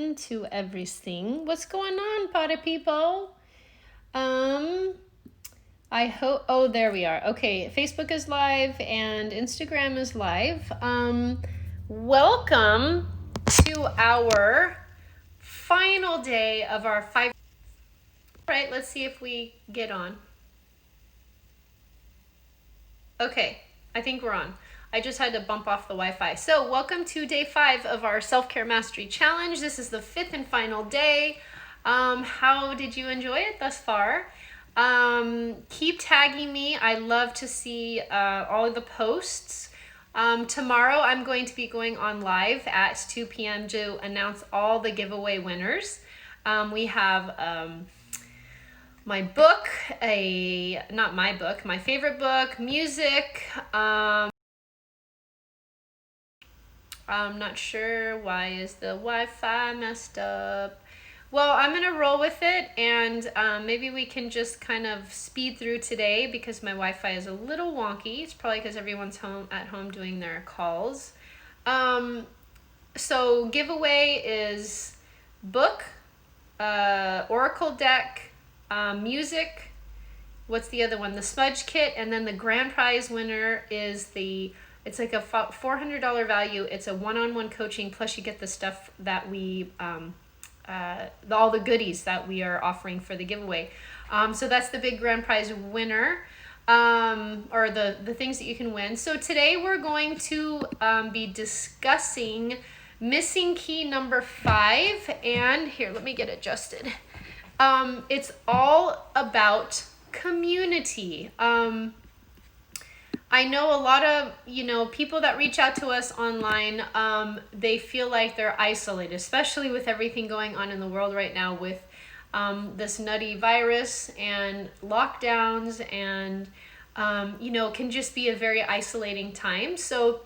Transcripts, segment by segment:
listen to everything. What's going on, potty people? I hope. Oh, there we are. Okay, Facebook is live and Instagram is live. Welcome to our final day of our 5. All right, let's see if we get on. Okay, I think we're on. I just had to bump off the Wi-Fi. So welcome to day 5 of our Self-Care Mastery Challenge. This is the 5th and final day. How did you enjoy it thus far? Keep tagging me. I love to see all of the posts. Tomorrow I'm going to be going on live at 2 p.m. to announce all the giveaway winners. We have my book, not my book, my favorite book, music. I'm not sure why is the Wi-Fi messed up. Well, I'm gonna roll with it, and maybe we can just kind of speed through today because my Wi-Fi is a little wonky. It's probably because everyone's at home doing their calls. So giveaway is book, Oracle deck, music. What's the other one? The smudge kit, and then the grand prize winner is it's like a $400 value. It's a one-on-one coaching, plus you get the stuff that we all the goodies that we are offering for the giveaway. So that's the big grand prize winner, or the things that you can win. So today we're going to be discussing missing key number 5, and here, let me get adjusted. It's all about community. I know a lot of, people that reach out to us online, they feel like they're isolated, especially with everything going on in the world right now with this nutty virus and lockdowns, and, it can just be a very isolating time. So,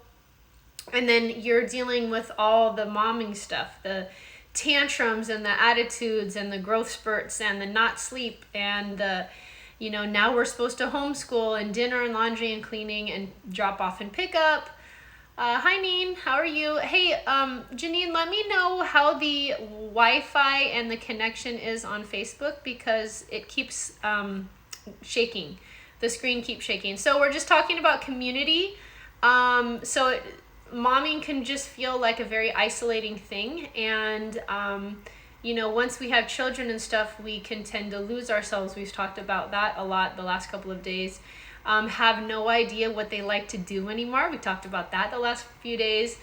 and then you're dealing with all the momming stuff, the tantrums and the attitudes and the growth spurts and the not sleep and the now we're supposed to homeschool and dinner and laundry and cleaning and drop off and pick up. Hi, Neen. How are you? Hey, Janine, let me know how the Wi-Fi and the connection is on Facebook because it keeps shaking. The screen keeps shaking. So we're just talking about community. Momming can just feel like a very isolating thing. And once we have children and stuff, we can tend to lose ourselves. We've talked about that a lot the last couple of days. Have no idea what they like to do anymore. We talked about that the last few days.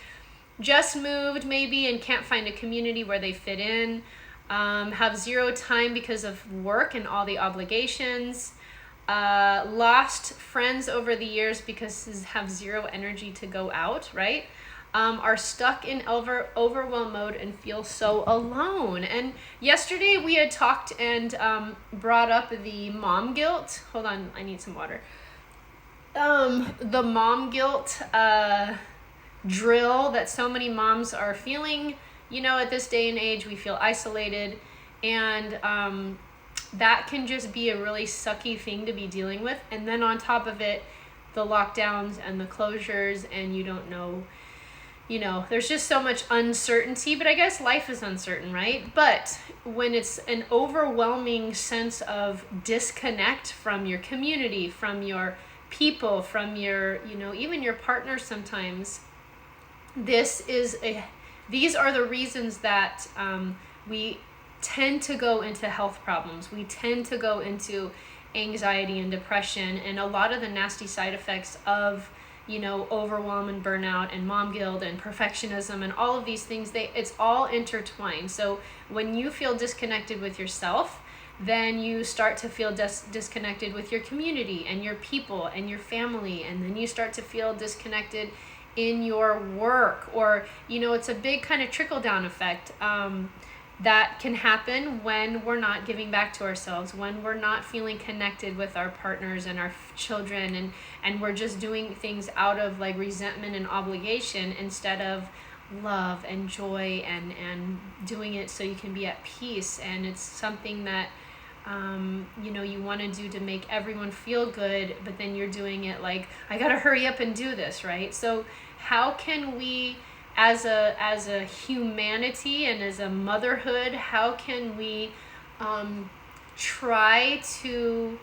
Just moved maybe and can't find a community where they fit in. Have zero time because of work and all the obligations. Lost friends over the years because have zero energy to go out, right? Are stuck in overwhelm mode and feel so alone. And yesterday we had talked and brought up the mom guilt. Hold on, I need some water. The mom guilt drill that so many moms are feeling. At this day and age, we feel isolated, and that can just be a really sucky thing to be dealing with. And then on top of it, the lockdowns and the closures, and you don't know, there's just so much uncertainty. But I guess life is uncertain, right? But when it's an overwhelming sense of disconnect from your community, from your people, from your, even your partner sometimes, these are the reasons that we tend to go into health problems. We tend to go into anxiety and depression, and a lot of the nasty side effects of overwhelm and burnout and mom guilt and perfectionism and all of these things, it's all intertwined. So when you feel disconnected with yourself, then you start to feel disconnected with your community and your people and your family, and then you start to feel disconnected in your work, or it's a big kind of trickle-down effect that can happen when we're not giving back to ourselves, when we're not feeling connected with our partners and our children, and we're just doing things out of like resentment and obligation instead of love and joy, and doing it so you can be at peace. And it's something that you want to do to make everyone feel good, but then you're doing it like, I gotta hurry up and do this, right? So how can we as a humanity and as a motherhood, how can we try to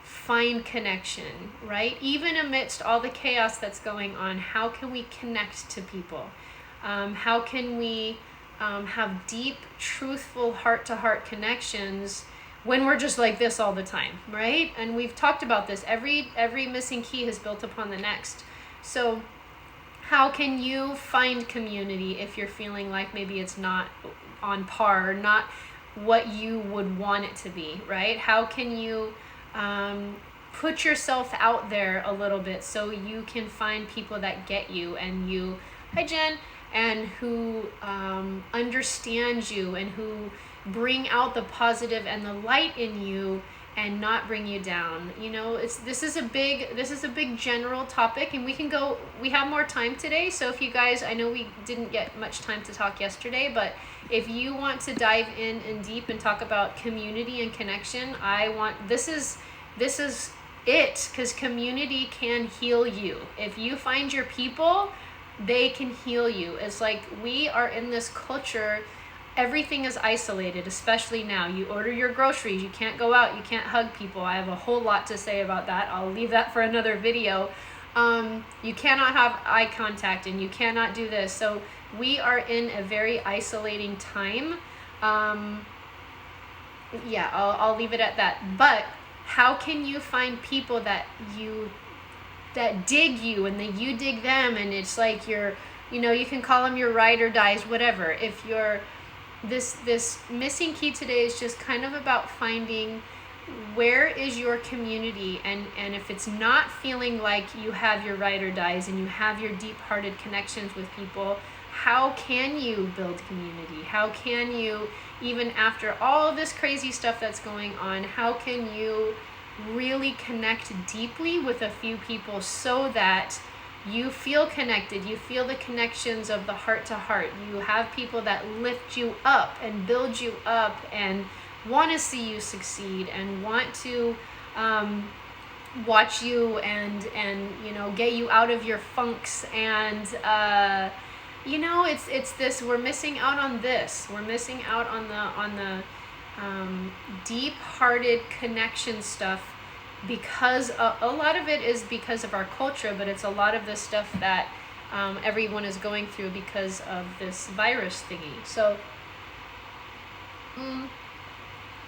find connection, right? Even amidst all the chaos that's going on, how can we connect to people? How can we have deep, truthful, heart-to-heart connections when we're just like this all the time, right? And we've talked about this. Every missing key has built upon the next. So how can you find community if you're feeling like maybe it's not on par, not what you would want it to be, right? How can you put yourself out there a little bit so you can find people that get you and you, hi Jen, and who understand you and who bring out the positive and the light in you and not bring you down. You know, this is a big general topic, and we have more time today. So if you guys, I know we didn't get much time to talk yesterday, but if you want to dive in and deep and talk about community and connection, this is it, because community can heal you. If you find your people, they can heal you. It's like we are in this culture, everything is isolated, especially now. You order your groceries, you can't go out, you can't hug people. I have a whole lot to say about that. I'll leave that for another video. You cannot have eye contact and you cannot do this. So we are in a very isolating time. Yeah, I'll leave it at that. But how can you find people that dig you and that you dig them, and it's like you can call them your ride or dies, whatever. If you're this missing key today is just kind of about finding where is your community, and if it's not feeling like you have your ride or dies and you have your deep-hearted connections with people, how can you build community? How can you, even after all this crazy stuff that's going on, how can you really connect deeply with a few people so that you feel connected, you feel the connections of the heart to heart, you have people that lift you up and build you up and want to see you succeed and want to watch you and get you out of your funks, and it's this, we're missing out on this, we're missing out on the deep-hearted connection stuff, because a lot of it is because of our culture, but it's a lot of the stuff that everyone is going through because of this virus thingy.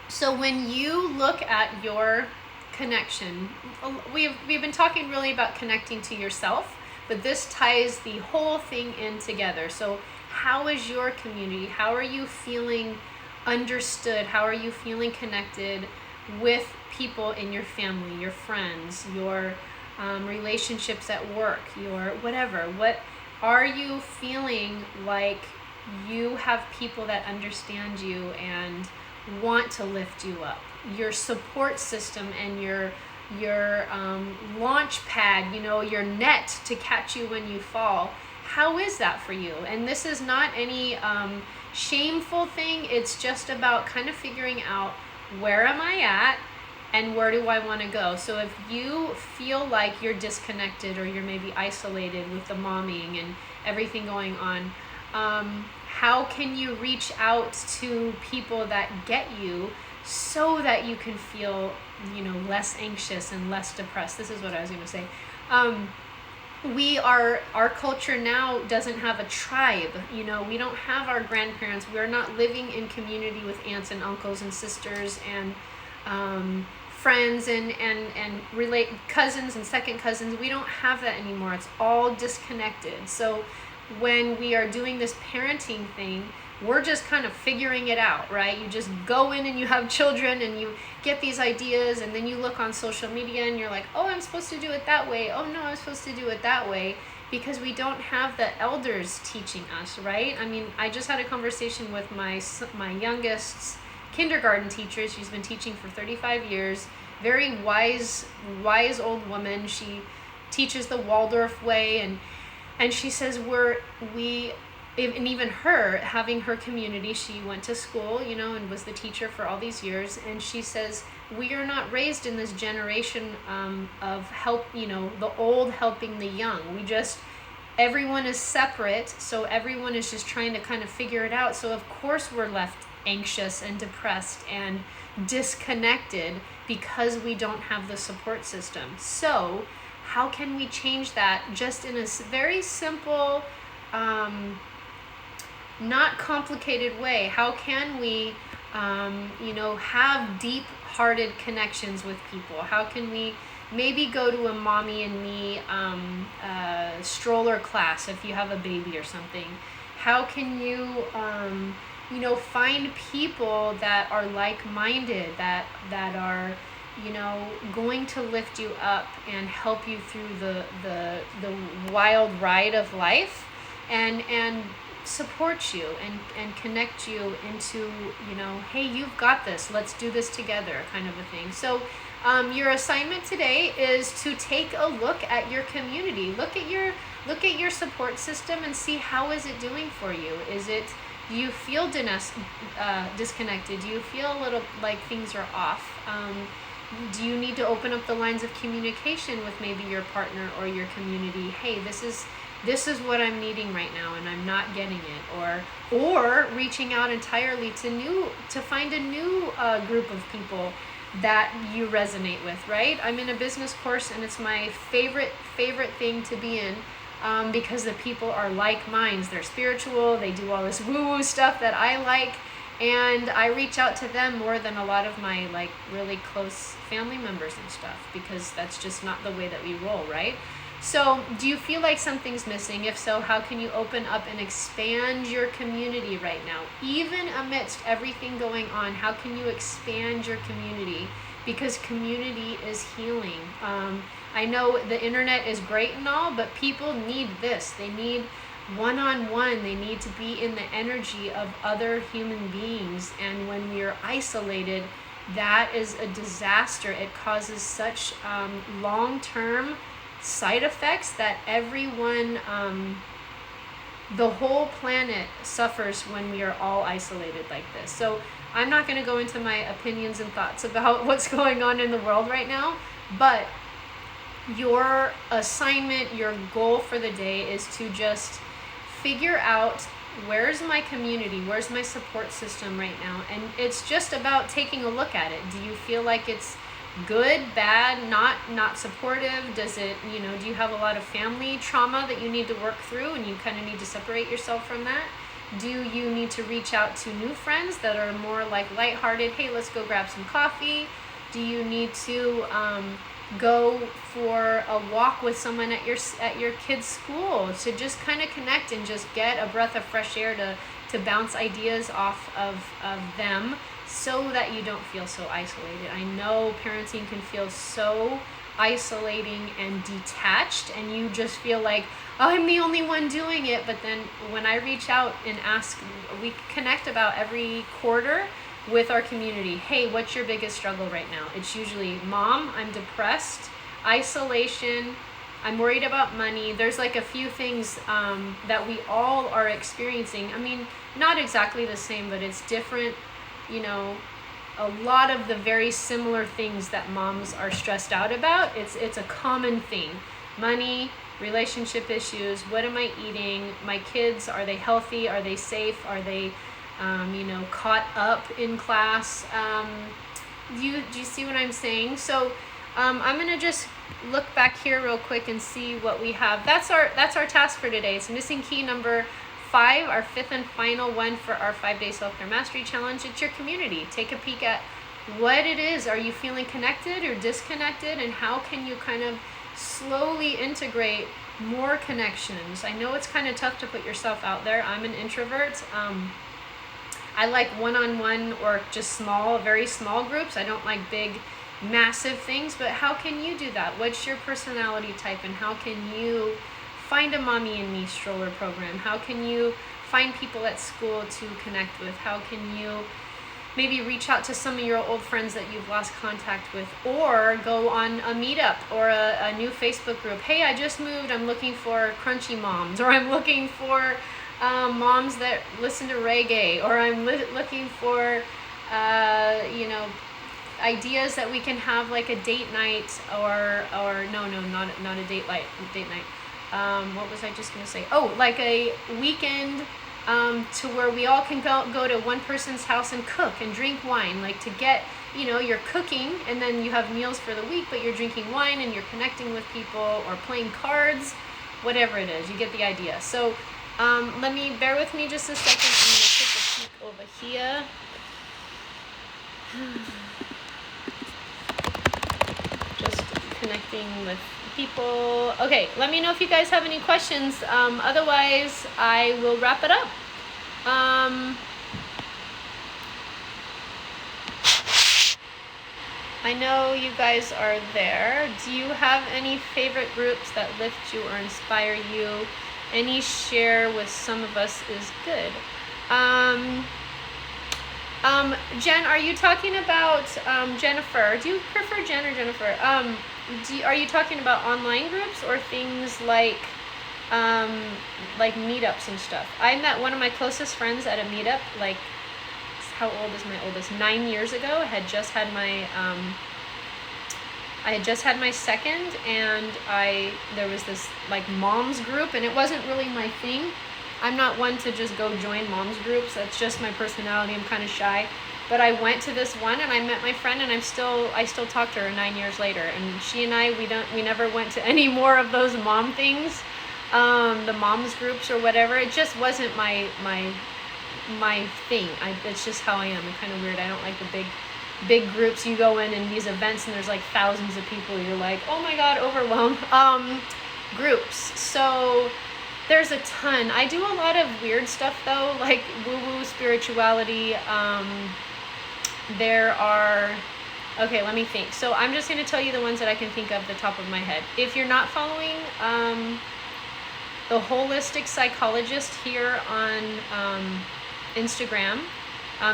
So when you look at your connection, we've been talking really about connecting to yourself, but this ties the whole thing in together. So how is your community? How are you feeling understood? How are you feeling connected with people in your family, your friends, your relationships at work, your whatever? What are you feeling like you have people that understand you and want to lift you up? Your support system and your launch pad, your net to catch you when you fall. How is that for you? And this is not any shameful thing. It's just about kind of figuring out, where am I at and where do I want to go? So if you feel like you're disconnected or you're maybe isolated with the momming and everything going on, how can you reach out to people that get you so that you can feel, less anxious and less depressed? This is what I was going to say. Our culture now doesn't have a tribe. We don't have our grandparents. We're not living in community with aunts and uncles and sisters and friends and cousins and second cousins. We don't have that anymore. It's all disconnected. So when we are doing this parenting thing, we're just kind of figuring it out, right? You just go in and you have children and you get these ideas, and then you look on social media and you're like, oh, I'm supposed to do it that way. Oh no, I'm supposed to do it that way, because we don't have the elders teaching us, right? I mean, I just had a conversation with my youngest's kindergarten teacher. She's been teaching for 35 years. Very wise old woman. She teaches the Waldorf way, and she says and even her, having her community, she went to school, and was the teacher for all these years. And she says, we are not raised in this generation of help, the old helping the young. everyone is separate, so everyone is just trying to kind of figure it out. So of course we're left anxious and depressed and disconnected because we don't have the support system. So how can we change that just in a very simple, not complicated way? How can we, have deep-hearted connections with people? How can we maybe go to a mommy and me stroller class if you have a baby or something? How can you, find people that are like-minded, that are, going to lift you up and help you through the wild ride of life, and support you and connect you into, hey, you've got this, let's do this together, kind of a thing. So your assignment today is to take a look at your community. Look at your support system and see how is it doing for you. Do you feel disconnected? Do you feel a little like things are off? Do you need to open up the lines of communication with maybe your partner or your community? Hey, this is what I'm needing right now and I'm not getting it. Or reaching out entirely to find a new group of people that you resonate with, right? I'm in a business course and it's my favorite thing to be in, because the people are like minds. They're spiritual, they do all this woo-woo stuff that I like, and I reach out to them more than a lot of my like really close family members and stuff, because that's just not the way that we roll, right? So do you feel like something's missing? If so, how can you open up and expand your community right now? Even amidst everything going on, how can you expand your community? Because community is healing. I know the internet is great and all, but people need this. They need one-on-one. They need to be in the energy of other human beings. And when we are isolated, that is a disaster. It causes such long-term side effects that everyone, the whole planet suffers when we are all isolated like this. So I'm not going to go into my opinions and thoughts about what's going on in the world right now, but your assignment, your goal for the day is to just figure out, where's my community, where's my support system right now? And it's just about taking a look at it. Do you feel like it's good, bad, not supportive? Does it, do you have a lot of family trauma that you need to work through and you kind of need to separate yourself from that? Do you need to reach out to new friends that are more like lighthearted? Hey, let's go grab some coffee. Do you need to go for a walk with someone at your kid's school to just kind of connect and just get a breath of fresh air to bounce ideas off of them, so that you don't feel so isolated? I know parenting can feel so isolating and detached, and you just feel like, oh, I'm the only one doing it. But then when I reach out and ask, we connect about every quarter with our community. Hey, what's your biggest struggle right now? It's usually, Mom, I'm depressed, isolation, I'm worried about money. There's like a few things that we all are experiencing. I mean, not exactly the same, but it's different. A lot of the very similar things that moms are stressed out about, it's a common thing. Money, relationship issues, what am I eating? My kids, are they healthy? Are they safe? Are they, caught up in class? Do you see what I'm saying? So I'm gonna just look back here real quick and see what we have. That's our task for today. It's missing key number 5, our 5th and final one for our 5-day self-care mastery challenge. It's your community. Take a peek at what it is. Are you feeling connected or disconnected? And how can you kind of slowly integrate more connections? I know it's kind of tough to put yourself out there. I'm an introvert. I like one-on-one or just small, very small groups. I don't like big, massive things, but how can you do that? What's your personality type, and how can you find a mommy and me stroller program? How can you find people at school to connect with? How can you maybe reach out to some of your old friends that you've lost contact with, or go on a meetup or a new Facebook group? Hey, I just moved, I'm looking for crunchy moms, or I'm looking for moms that listen to reggae, or I'm looking for ideas that we can have like a date night, or no, not a date night. what was I just going to say? Oh, like a weekend to where we all can go to one person's house and cook and drink wine, like to get, you're cooking and then you have meals for the week, but you're drinking wine and you're connecting with people or playing cards, whatever it is, you get the idea. So bear with me just a second. I'm going to take a peek over here. Just connecting with people. Okay, let me know if you guys have any questions. Otherwise, I will wrap it up. I know you guys are there. Do you have any favorite groups that lift you or inspire you? Any share with some of us is good. Jen, are you talking about Jennifer? Do you prefer Jen or Jennifer? Are you talking about online groups or things like meetups and stuff? I met one of my closest friends at a meetup. Like, how old is my oldest? 9 years ago. I had just had my second, and there was this like moms group, and it wasn't really my thing. I'm not one to just go join moms groups. That's just my personality. I'm kind of shy. But I went to this one and I met my friend, and I still talk to her 9 years later. And she and I, we never went to any more of those mom things, the moms groups or whatever. It just wasn't my thing. It's just how I am. I'm kind of weird. I don't like the big groups. You go in these events and there's like thousands of people. You're like, oh my God, overwhelmed. Groups. So there's a ton. I do a lot of weird stuff though, like woo-woo spirituality. Okay, let me think. So I'm just going to tell you the ones that I can think of the top of my head. If you're not following the holistic psychologist here on Instagram,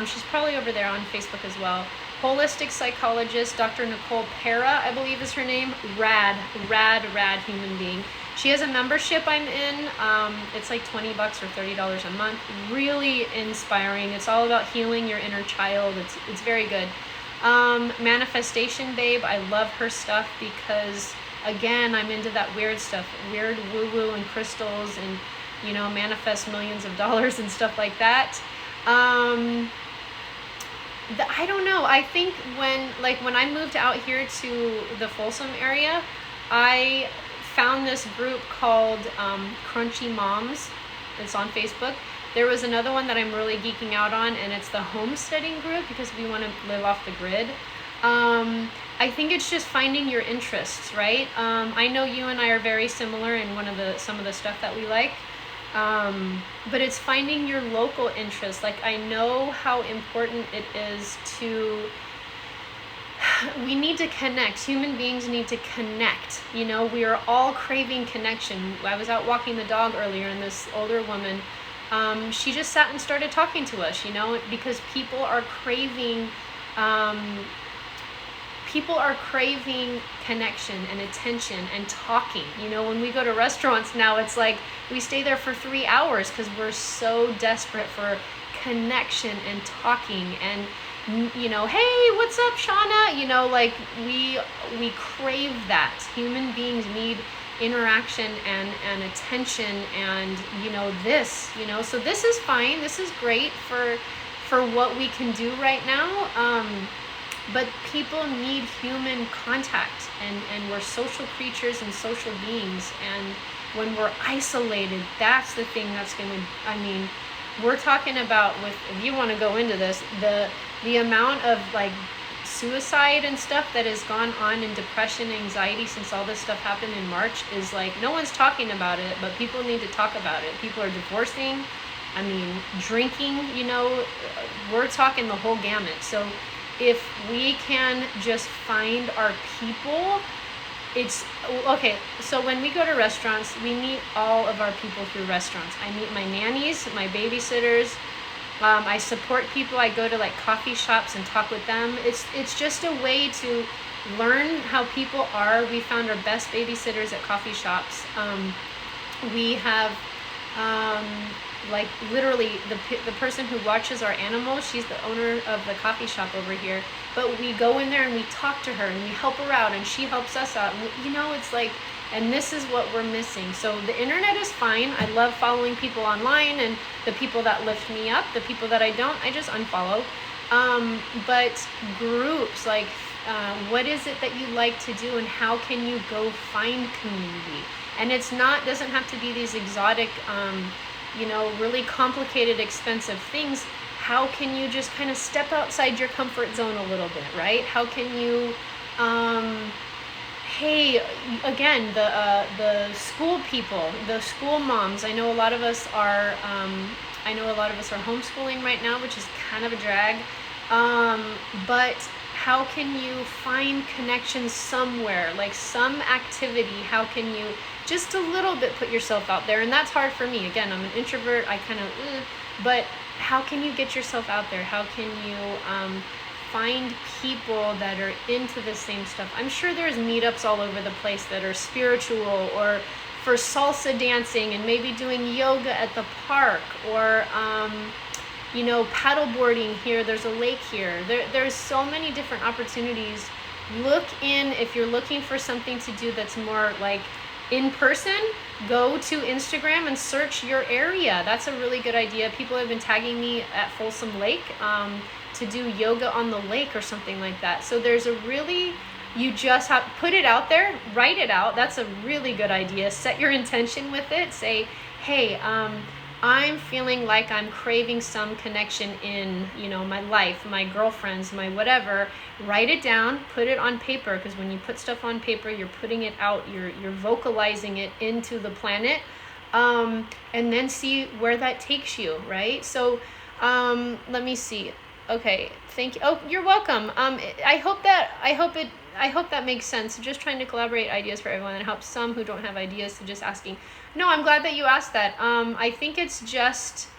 she's probably over there on Facebook as well. Holistic psychologist, Dr. Nicole Pera, I believe is her name. Rad human being. She has a membership I'm in. It's like $20 or $30 a month. Really inspiring. It's all about healing your inner child. It's very good. Manifestation Babe, I love her stuff because, again, I'm into that weird stuff. Weird woo-woo and crystals and, manifest millions of dollars and stuff like that. I don't know. I think when I moved out here to the Folsom area, I found this group called Crunchy Moms. It's on Facebook. There was another one that I'm really geeking out on, and it's the homesteading group because we want to live off the grid. I think it's just finding your interests, right? I know you and I are very similar in some of the stuff that we like. But it's finding your local interests. Like, I know how important it is we need to connect. Human beings need to connect. We are all craving connection. I was out walking the dog earlier, and this older woman, she just sat and started talking to us, because people are craving connection and attention and talking. When we go to restaurants now, it's like we stay there for 3 hours because we're so desperate for connection and talking and, hey, what's up, Shauna? We crave that. Human beings need interaction and attention and, so this is fine. This is great for what we can do right now. But people need human contact, and we're social creatures and social beings. And when we're isolated, that's the thing that's we're talking about if you want to go into this, the amount of suicide and stuff that has gone on in depression, anxiety since all this stuff happened in March is no one's talking about it, but people need to talk about it. People are divorcing, drinking, we're talking the whole gamut. So if we can just find our people, it's okay. So when we go to restaurants, we meet all of our people through restaurants. I meet my nannies, my babysitters. I support people. I go to coffee shops and talk with them. It's just a way to learn how people are. We found our best babysitters at coffee shops. We have like literally the person who watches our animals, she's the owner of the coffee shop over here, but we go in there and we talk to her and we help her out and she helps us out, and you know, it's like, and this is what we're missing. So the internet is fine. I love following people online, and the people that lift me up, the people that I don't, I just unfollow. But groups, like what is it that you like to do, and how can you go find community? And it's not, doesn't have to be these exotic, really complicated, expensive things. How can you just kind of step outside your comfort zone a little bit, right? How can you, hey, again, the school people, the school moms. I know a lot of us are homeschooling right now, which is kind of a drag. But how can you find connections somewhere, like some activity? How can you just a little bit put yourself out there? And that's hard for me. Again, I'm an introvert. I kind of, but how can you get yourself out there? How can you find people that are into the same stuff? I'm sure there's meetups all over the place that are spiritual, or for salsa dancing, and maybe doing yoga at the park, or paddleboarding here. There's a lake here. There's so many different opportunities. Look in, if you're looking for something to do that's more like in person, go to Instagram and search your area. That's a really good idea. People have been tagging me at Folsom Lake to do yoga on the lake or something like that. So there's you just have put it out there, write it out. That's a really good idea. Set your intention with it. Say, hey, I'm feeling like I'm craving some connection in, my life, my girlfriends, my whatever. Write it down, put it on paper, because when you put stuff on paper, you're putting it out, you're vocalizing it into the planet, and then see where that takes you, right? So let me see. Okay, thank you. Oh, you're welcome. I hope that makes sense. Just trying to collaborate ideas for everyone and help some who don't have ideas to just asking. No, I'm glad that you asked that. I think it's just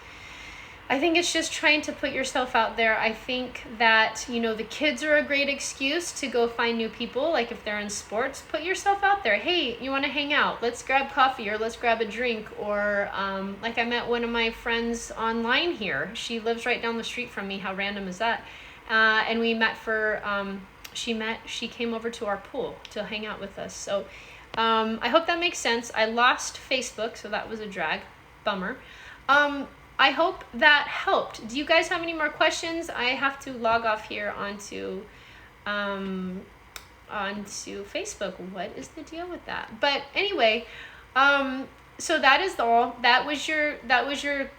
trying to put yourself out there. I think that, the kids are a great excuse to go find new people. Like if they're in sports, put yourself out there. Hey, you want to hang out? Let's grab coffee, or let's grab a drink. Or like I met one of my friends online here. She lives right down the street from me. How random is that? And we met for, she came over to our pool to hang out with us. So I hope that makes sense. I lost Facebook, so that was a drag. Bummer. I hope that helped. Do you guys have any more questions? I have to log off here onto Facebook. What is the deal with that? But anyway, so that is all. That was your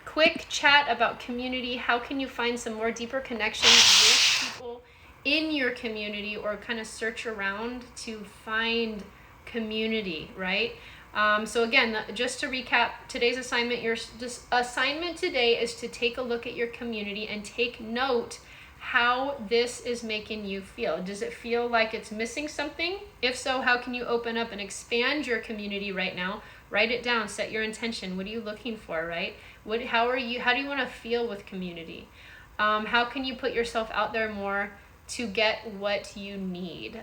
quick chat about community. How can you find some more deeper connections with people in your community, or kind of search around to find community, right? So again, just to recap today's assignment, your assignment today is to take a look at your community and take note how this is making you feel. Does it feel like it's missing something? If so, how can you open up and expand your community right now? Write it down, set your intention. What are you looking for, right? How do you want to feel with community? How can you put yourself out there more to get what you need?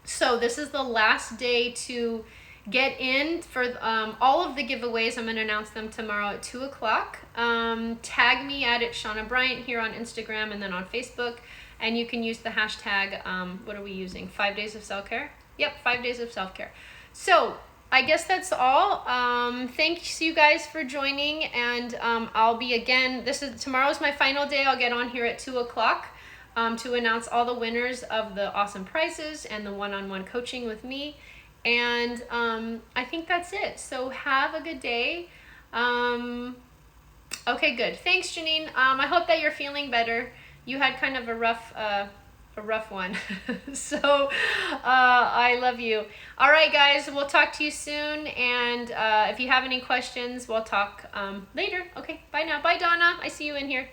So this is the last day to get in for all of the giveaways. I'm going to announce them tomorrow at 2 o'clock. Tag me at it, Shauna Bryant, here on Instagram and then on Facebook. And you can use the hashtag, what are we using? 5 days of self-care? Yep, 5 days of self-care. So I guess that's all. Thanks you guys for joining. And I'll be again, tomorrow's my final day. I'll get on here at 2 o'clock. To announce all the winners of the awesome prizes and the one-on-one coaching with me. And I think that's it. So have a good day. Okay, good. Thanks, Janine. I hope that you're feeling better. You had kind of a rough one. So I love you. All right, guys, we'll talk to you soon. And if you have any questions, we'll talk later. Okay, bye now. Bye, Donna. I see you in here.